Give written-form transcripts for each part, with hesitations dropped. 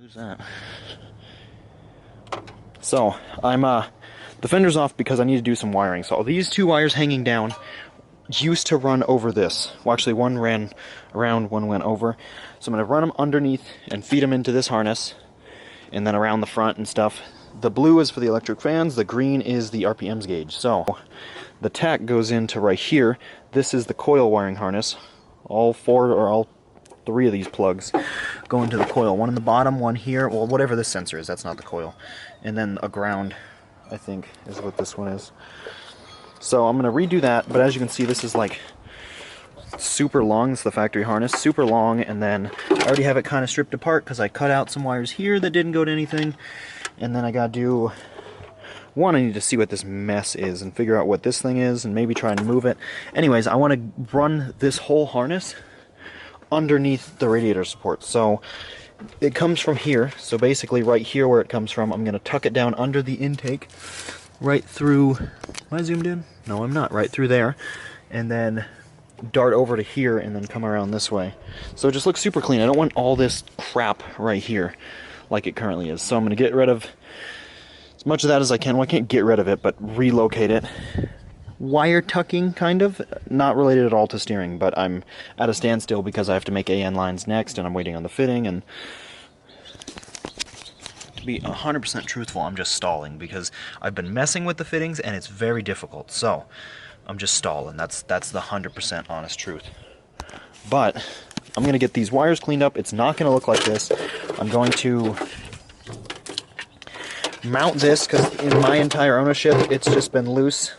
Who's that? So, I'm, the fender's off because I need to do some wiring. So these two wires hanging down used to run over this. Well, actually one ran around, one went over. So I'm going to run them underneath and feed them into this harness, and then around the front and stuff. The blue is for the electric fans, the green is the RPMs gauge. So, the tack goes into right here. This is the coil wiring harness. All three of these plugs go into the coil. One in the bottom, one here, well, whatever this sensor is, that's not the coil. And then a ground, I think, is what this one is. So I'm going to redo that, but as you can see, this is like super long. It's the factory harness, super long, and then I already have it kind of stripped apart because I cut out some wires here that didn't go to anything. And then I gotta do, one, I need to see what this mess is and figure out what this thing is and maybe try and move it. Anyways, I want to run this whole harness underneath the radiator support. So it comes from here, so basically right here where it comes from, I'm going to tuck it down under the intake, right through, am I zoomed in? No, I'm not, right through there, and then dart over to here and then come around this way. So it just looks super clean. I don't want all this crap right here like it currently is. So I'm going to get rid of as much of that as I can. Well, I can't get rid of it, but relocate it. Wire tucking, kind of. Not related at all to steering, but I'm at a standstill because I have to make AN lines next, and I'm waiting on the fitting, and to be 100% truthful, I'm just stalling because I've been messing with the fittings, and it's very difficult. So I'm just stalling. That's the 100% honest truth. But I'm going to get these wires cleaned up. It's not going to look like this. I'm going to mount this because in my entire ownership, it's just been loose.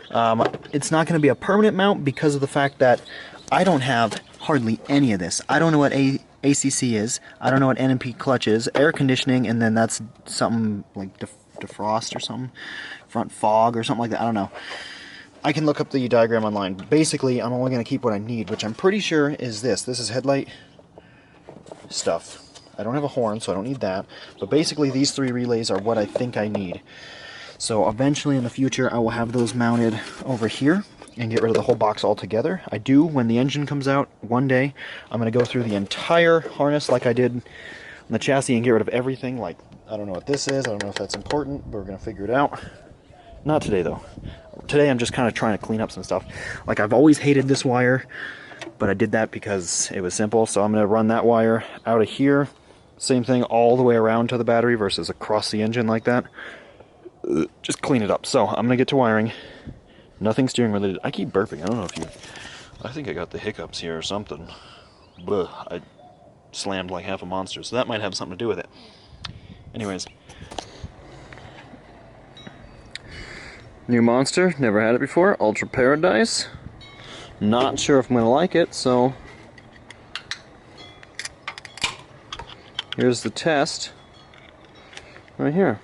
It's not going to be a permanent mount because of the fact that I don't have hardly any of this. I don't know what ACC is. I don't know what NMP clutch is. Air conditioning, and then that's something like defrost or something. Front fog or something like that. I don't know. I can look up the diagram online. Basically, I'm only going to keep what I need, which I'm pretty sure is this. This is headlight stuff. I don't have a horn, so I don't need that. But basically, these three relays are what I think I need. So eventually in the future, I will have those mounted over here and get rid of the whole box altogether. I do, when the engine comes out one day, I'm going to go through the entire harness like I did on the chassis and get rid of everything. Like, I don't know what this is. I don't know if that's important, but we're going to figure it out. Not today, though. Today I'm just kind of trying to clean up some stuff. Like, I've always hated this wire, but I did that because it was simple. So I'm going to run that wire out of here. Same thing all the way around to the battery versus across the engine like that. Just clean it up. So I'm going to get to wiring. Nothing steering related. I keep burping. I don't know if you... I think I got the hiccups here or something. Blech. I slammed like half a monster, so that might have something to do with it. Anyways. New monster, never had it before. Ultra Paradise. Not sure if I'm gonna like it, so here's the test right here.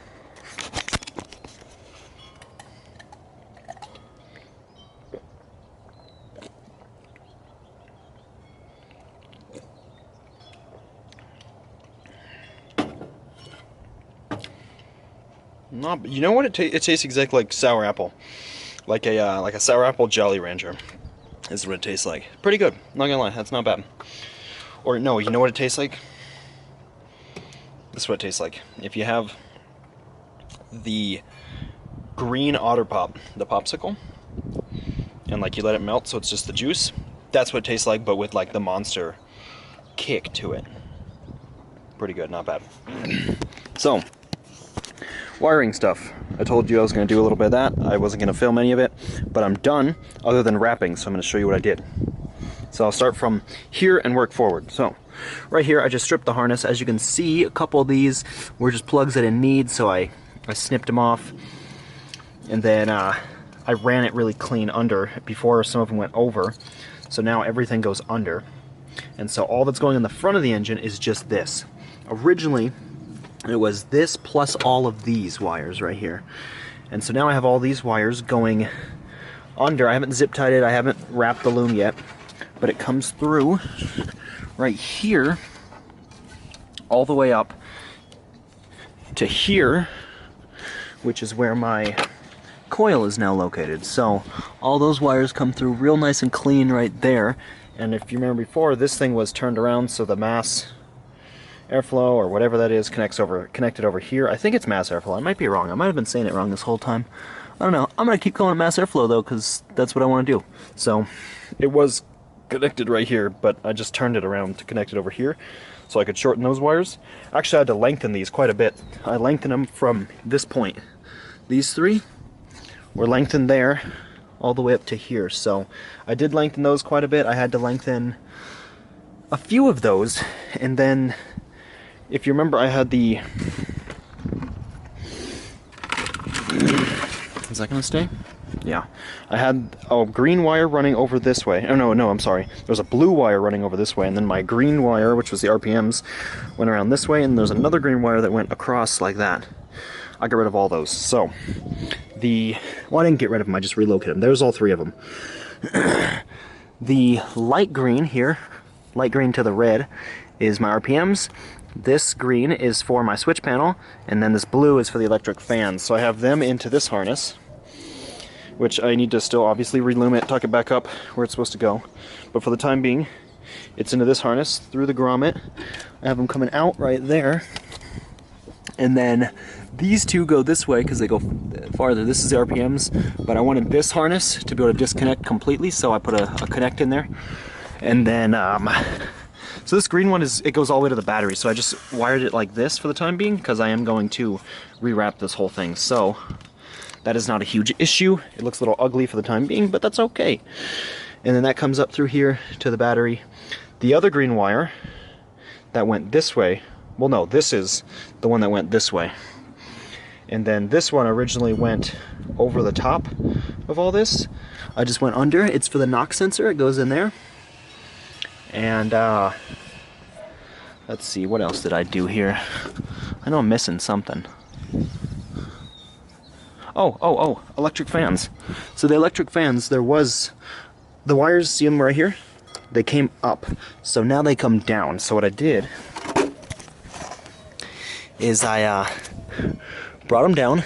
You know what? It tastes exactly like sour apple, like a sour apple Jolly Rancher. Is what it tastes like. Pretty good. Not gonna lie, that's not bad. Or no, you know what it tastes like? This is what it tastes like. If you have the green Otter Pop, the popsicle, and like you let it melt, so it's just the juice. That's what it tastes like, but with like the monster kick to it. Pretty good, not bad. So. Wiring stuff. I told you I was going to do a little bit of that. I wasn't going to film any of it, but I'm done other than wrapping, so I'm going to show you what I did. So I'll start from here and work forward. So right here I just stripped the harness. As you can see, a couple of these were just plugs I didn't need, so I snipped them off, and then I ran it really clean under before some of them went over. So now everything goes under, and so all that's going in the front of the engine is just this. Originally it was this plus all of these wires right here. And so now I have all these wires going under. I haven't zip tied it, I haven't wrapped the loom yet, but it comes through right here all the way up to here, which is where my coil is now located. So all those wires come through real nice and clean right there. And if you remember before, this thing was turned around so the mass airflow or whatever that is connected over here. I think it's mass airflow. I might be wrong. I might have been saying it wrong this whole time. I don't know. I'm going to keep calling it mass airflow though, because that's what I want to do. So it was connected right here, but I just turned it around to connect it over here so I could shorten those wires. Actually, I had to lengthen these quite a bit. I lengthened them from this point. These three were lengthened there all the way up to here. So I did lengthen those quite a bit. I had to lengthen a few of those, and then if you remember, I had the... Is that gonna stay? Yeah. I had a green wire running over this way. Oh, no, I'm sorry. There was a blue wire running over this way, and then my green wire, which was the RPMs, went around this way, and there's another green wire that went across like that. I got rid of all those. So, well, I didn't get rid of them, I just relocated them. There's all three of them. The light green here, light green to the red, is my RPMs. This green is for my switch panel, and then this blue is for the electric fans. So I have them into this harness, which I need to still obviously relume it, tuck it back up where it's supposed to go. But for the time being, it's into this harness through the grommet. I have them coming out right there. And then these two go this way because they go farther. This is the RPMs, but I wanted this harness to be able to disconnect completely, so I put a connect in there. And then, so this green one it goes all the way to the battery, so I just wired it like this for the time being because I am going to rewrap this whole thing. So that is not a huge issue. It looks a little ugly for the time being, but that's okay. And then that comes up through here to the battery. The other green wire that went this way, well no, this is the one that went this way. And then this one originally went over the top of all this. I just went under. It's for the knock sensor. It goes in there. And let's see, what else did I do here? I know I'm missing something. Oh, electric fans. So the electric fans, there was the wires, see them right here? They came up. So now they come down. So what I did is I brought them down,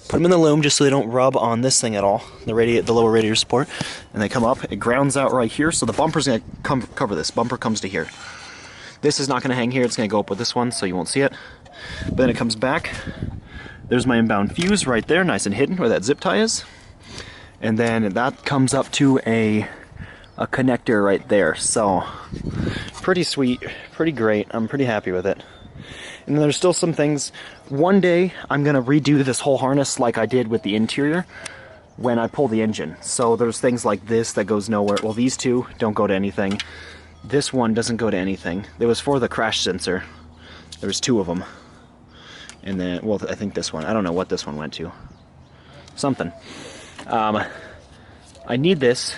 put them in the loom just so they don't rub on this thing at all, the lower radiator support, and they come up. It grounds out right here, so the bumper's going to cover this. Bumper comes to here. This is not going to hang here, it's going to go up with this one, so you won't see it. But then it comes back. There's my inbound fuse right there, nice and hidden where that zip tie is. And then that comes up to a connector right there. So, pretty sweet, pretty great. I'm pretty happy with it. And then there's still some things. One day, I'm going to redo this whole harness like I did with the interior when I pull the engine. So there's things like this that goes nowhere. Well, these two don't go to anything. This one doesn't go to anything. It was for the crash sensor. There was two of them. And then, well, I think this one. I don't know what this one went to. Something. I need this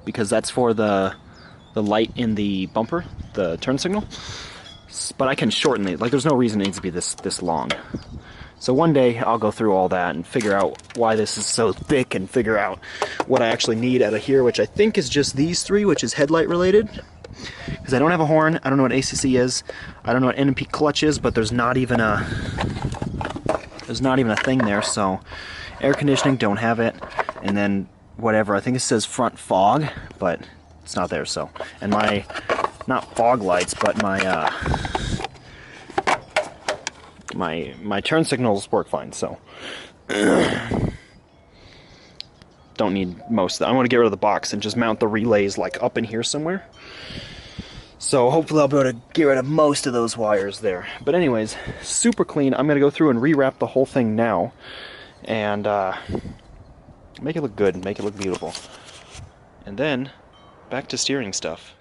because that's for the light in the bumper, the turn signal. But I can shorten it. Like, there's no reason it needs to be this long. So one day I'll go through all that and figure out why this is so thick and figure out what I actually need out of here, which I think is just these three, which is headlight related. Because I don't have a horn, I don't know what ACC is, I don't know what NMP clutch is, but there's not even a thing there. So air conditioning, don't have it, and then whatever. I think it says front fog, but it's not there. So, and my not fog lights, but my turn signals work fine. So don't need most of that. I want to get rid of the box and just mount the relays like up in here somewhere. So hopefully I'll be able to get rid of most of those wires there. But anyways, super clean. I'm going to go through and rewrap the whole thing now and make it look good and make it look beautiful. And then back to steering stuff.